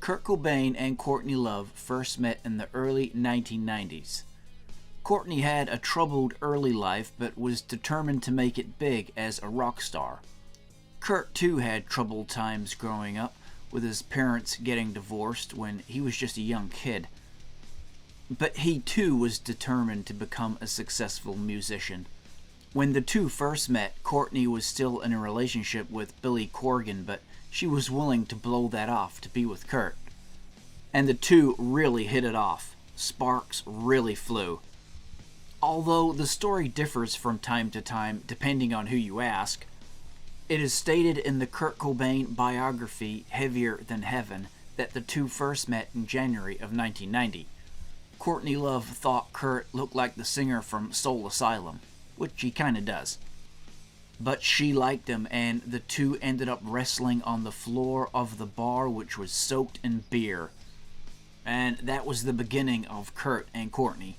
Kurt Cobain and Courtney Love first met in the early 1990s. Courtney had a troubled early life but was determined to make it big as a rock star. Kurt too had troubled times growing up, with his parents getting divorced when he was just a young kid. But he too was determined to become a successful musician. When the two first met, Courtney was still in a relationship with Billy Corgan, but she was willing to blow that off to be with Kurt. And the two really hit it off. Sparks really flew. Although the story differs from time to time depending on who you ask, it is stated in the Kurt Cobain biography Heavier Than Heaven that the two first met in January of 1990. Courtney Love thought Kurt looked like the singer from Soul Asylum, which he kinda does. But she liked him, and the two ended up wrestling on the floor of the bar, which was soaked in beer. And that was the beginning of Kurt and Courtney.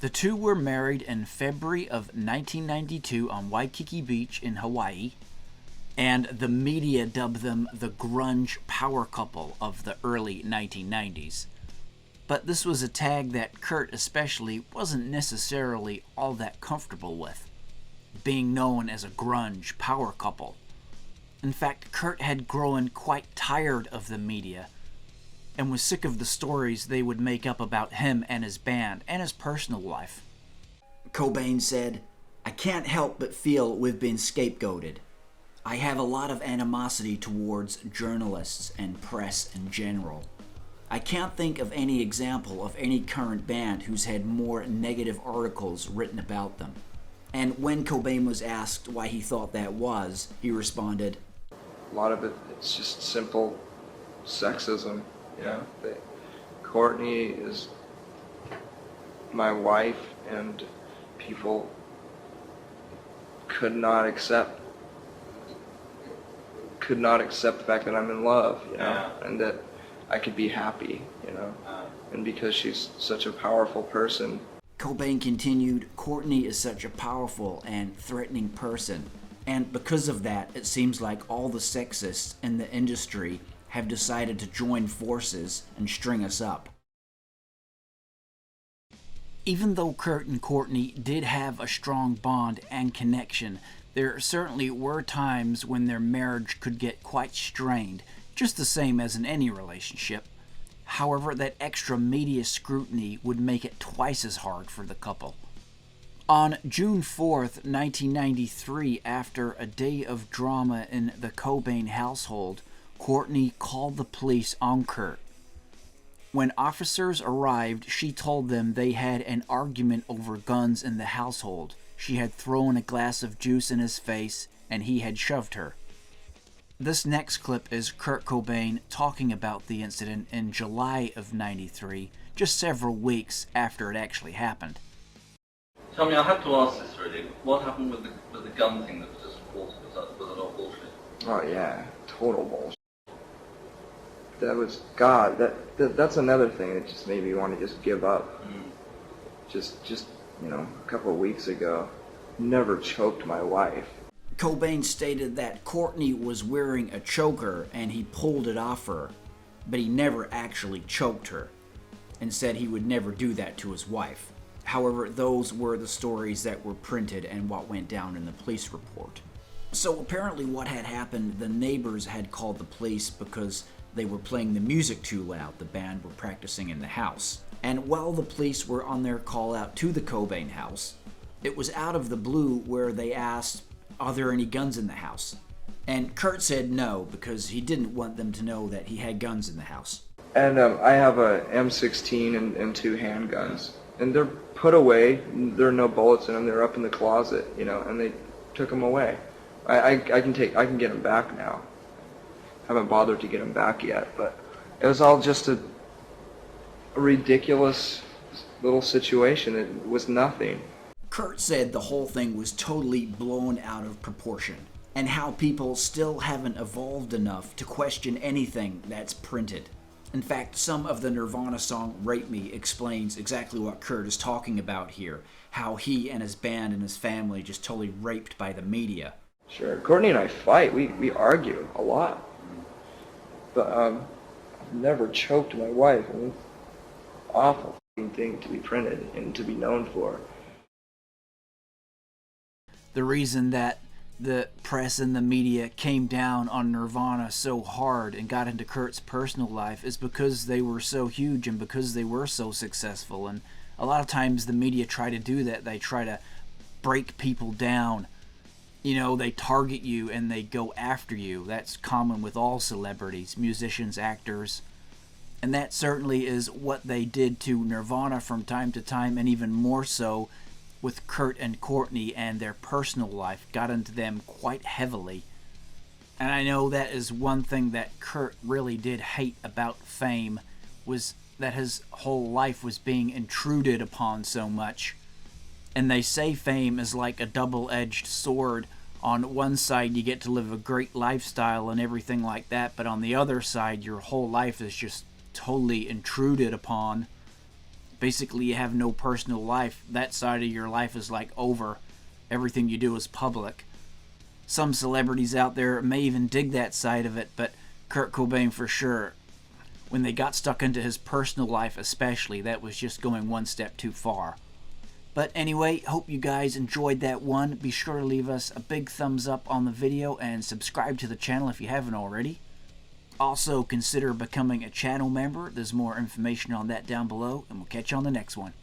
The two were married in February of 1992 on Waikiki Beach in Hawaii, and the media dubbed them the grunge power couple of the early 1990s. But this was a tag that Kurt especially wasn't necessarily all that comfortable with, being known as a grunge power couple. In fact, Kurt had grown quite tired of the media, and was sick of the stories they would make up about him and his band and his personal life. Cobain said, "I can't help but feel we've been scapegoated. I have a lot of animosity towards journalists and press in general. I can't think of any example of any current band who's had more negative articles written about them." And when Cobain was asked why he thought that was, he responded, "A lot of it's just simple sexism. You know, Courtney is my wife, and people could not accept the fact that I'm in love, you know, and that I could be happy, you know, and because she's such a powerful person." Cobain continued, "Courtney is such a powerful and threatening person, and because of that, it seems like all the sexists in the industry have decided to join forces and string us up." Even though Kurt and Courtney did have a strong bond and connection, there certainly were times when their marriage could get quite strained, just the same as in any relationship. However, that extra media scrutiny would make it twice as hard for the couple. On June 4th, 1993, after a day of drama in the Cobain household, Courtney called the police on Kurt. When officers arrived, she told them they had an argument over guns in the household. She had thrown a glass of juice in his face, and he had shoved her. This next clip is Kurt Cobain talking about the incident in July of '93, just several weeks after it actually happened. Tell me, I have to ask this really. What happened with the gun thing that was just reported? Was it all bullshit? Oh yeah, total bullshit. That was that's another thing that just made me want to just give up. Just you know, a couple of weeks ago, never choked my wife. Cobain stated that Courtney was wearing a choker and he pulled it off her, but he never actually choked her, and said he would never do that to his wife. However, those were the stories that were printed and what went down in the police report. So apparently what had happened, the neighbors had called the police because they were playing the music too loud. The band were practicing in the house. And while the police were on their call out to the Cobain house, it was out of the blue where they asked, "Are there any guns in the house?" And Kurt said no, because he didn't want them to know that he had guns in the house. And I have a M16 and two handguns, and they're put away. There are no bullets in them. They're up in the closet, you know, and they took them away. I can get them back now. Haven't bothered to get them back yet, but it was all just a ridiculous little situation. It was nothing. Kurt said the whole thing was totally blown out of proportion, and how people still haven't evolved enough to question anything that's printed. In fact, some of the Nirvana song Rape Me explains exactly what Kurt is talking about here, how he and his band and his family just totally raped by the media. Sure, Courtney and I fight. We argue a lot. But never choked my wife. I mean, it's an awful thing to be printed and to be known for. The reason that the press and the media came down on Nirvana so hard and got into Kurt's personal life is because they were so huge and because they were so successful. And a lot of times the media try to do that. They try to break people down. You know, they target you and they go after you. That's common with all celebrities, musicians, actors. And that certainly is what they did to Nirvana from time to time, and even more so with Kurt and Courtney, and their personal life got into them quite heavily. And I know that is one thing that Kurt really did hate about fame, was that his whole life was being intruded upon so much. And they say fame is like a double-edged sword. On one side you get to live a great lifestyle and everything like that, but on the other side your whole life is just totally intruded upon. Basically, you have no personal life. That side of your life is like over. Everything you do is public. Some celebrities out there may even dig that side of it, but Kurt Cobain for sure, when they got stuck into his personal life especially, that was just going one step too far. But anyway, hope you guys enjoyed that one. Be sure to leave us a big thumbs up on the video and subscribe to the channel if you haven't already. Also, consider becoming a channel member. There's more information on that down below, and we'll catch you on the next one.